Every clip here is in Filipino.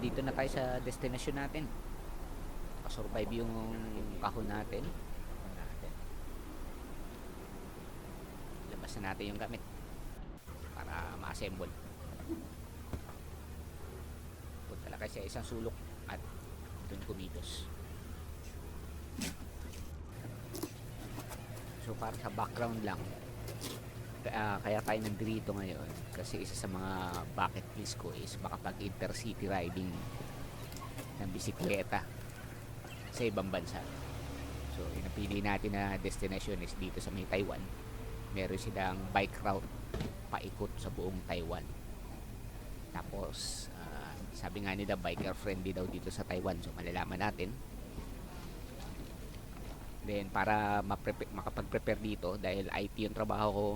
nandito na tayo sa destination natin. Nakasurvive yung kahon natin. Labas na natin yung gamit para ma-assemble. Punta lang kayo sa isang sulok at doon kumilos. So para sa background lang, kaya tayo nandito ngayon kasi isa sa mga bucket list ko is makapag intercity riding ng bisikleta sa ibang bansa. So yung napili natin na destination is dito sa may Taiwan. Meron silang bike route paikot sa buong Taiwan. Tapos sabi nga nila biker friendly daw dito sa Taiwan, so malalaman natin. Then para makapag-prepare dito dahil IT yung trabaho ko,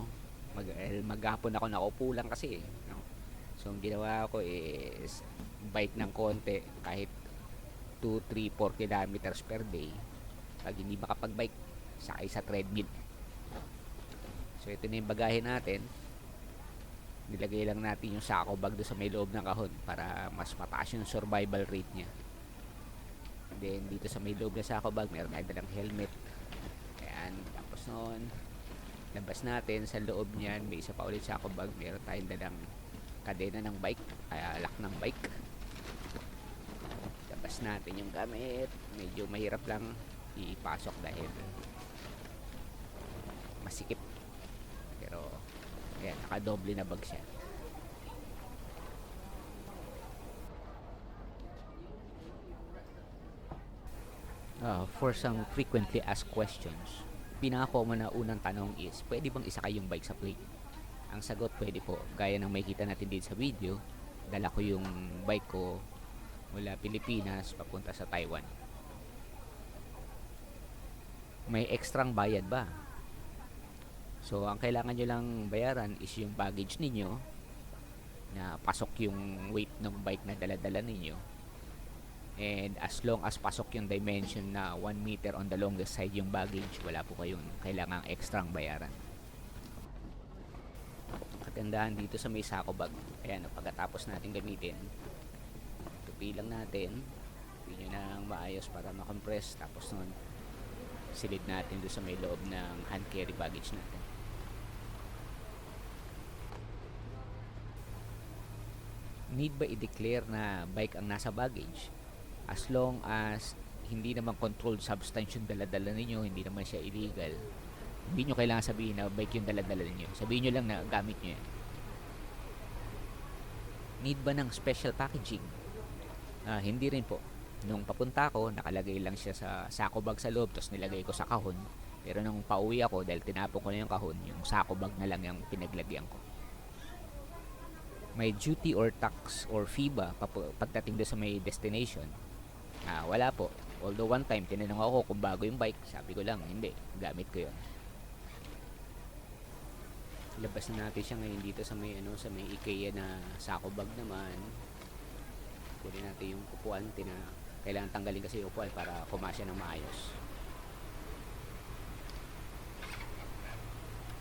maghapon ako nakaupo lang kasi, no? So ang ginawa ko is bike ng konti kahit 2, 3, 4 kilometers per day. Pag hindi makapag-bike, sakay sa treadmill. So ito na yung bagahe natin. Nilagay lang natin yung sako bag doon sa may loob ng kahon para mas mataas yung survival rate niya. Then dito sa may loob ng sako bag meron tayong dalang helmet. Ayan, tapos noon labas natin sa loob niyan may isa pa ulit sako bag, meron tayong dalang kadena ng bike, lock ng bike. Labas natin yung gamit, medyo mahirap lang ipasok dahil masikip, pero ayan, nakadoble na bag siya. For some frequently asked questions, pinaka-common na unang tanong is, pwede bang isakay yung bike sa plate? Ang sagot, pwede po. Gaya ng makikita natin dito sa video, dala ko yung bike ko mula Pilipinas papunta sa Taiwan. May ekstrang bayad ba? So ang kailangan nyo lang bayaran is yung baggage ninyo, na pasok yung weight ng bike na dala-dala ninyo. And as long as pasok yung dimension na 1 meter on the longest side yung baggage, wala po kayong kailangang extrang bayaran. Kagandahan dito sa may sako bag, ayan, pagkatapos natin gamitin, tupi lang natin, tupi nyo ng maayos para makompress. Tapos nun, silid natin doon sa may loob ng hand carry baggage natin. Need ba i-declare na bike ang nasa baggage? As long as hindi naman controlled substance yung dala-dala ninyo, hindi naman siya illegal, hindi nyo kailangan sabihin na bike yung dala-dala ninyo. Sabihin nyo lang na gamit nyo yan. Need ba ng special packaging? Hindi rin po. Nung papunta ko, nakalagay lang siya sa sako bag sa loob, tapos nilagay ko sa kahon. Pero nung pauwi ako, dahil tinapon ko na yung kahon, yung sako bag na lang yung pinaglagyan ko. May duty or tax or fee ba pagdating doon sa may destination? Wala po. Although one time tinanong ako kung bago yung bike, sabi ko lang hindi, gamit ko yun. Labas na natin siya ngayon dito sa may sa may IKEA na sako bag naman. Kunin natin yung upuan, kailangan tanggalin kasi yung upuan para kumasya ng maayos.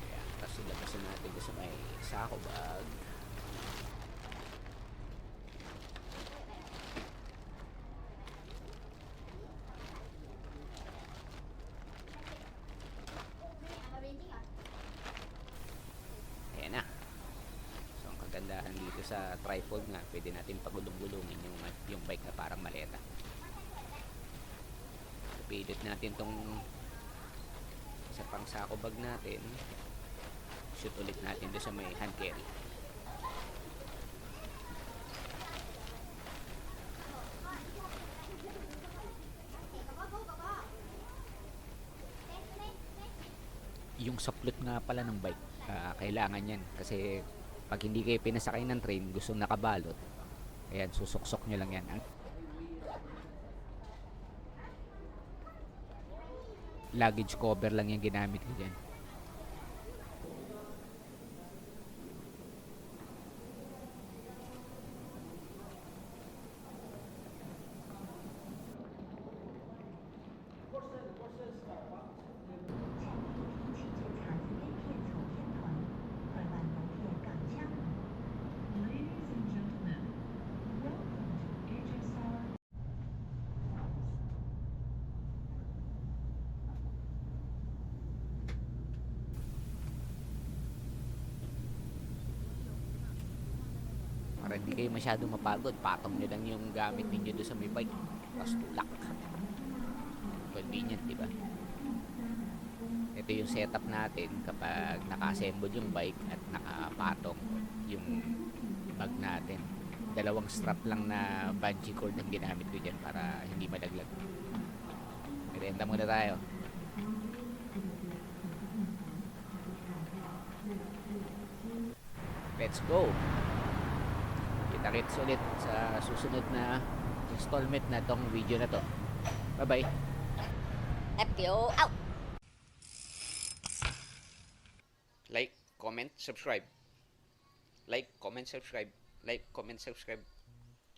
Ayan, tapos labas na natin dito sa may sako bag. Kagandahan dito sa tripod nga, pwede natin pagulong-gulungin yung bike na parang maleta. Pilit natin tong sa pang sako bag natin, shoot ulit natin doon sa may hand carry. Yung saplot nga pala ng bike, kailangan yan kasi pag hindi kayo pinasakay ng train, gustong nakabalot, ayan, susuksok nyo lang yan. Luggage cover lang yung ginamit ko dyan. para hindi kayo masyado mapagod. Patong nyo lang yung gamit ninyo doon sa may bike. Tapos tulak. Convenient, di ba? Ito yung setup natin kapag naka-assemble yung bike at nakapatong yung bag natin. Dalawang strap lang na bungee cord ang ginamit ko dyan para hindi malaglag. Merenda muna tayo. Let's go! Kita-kits ulit sa susunod na installment na tong video na to. Bye-bye! FTO out! Like, comment, subscribe. Like, comment, subscribe. Like, comment, subscribe.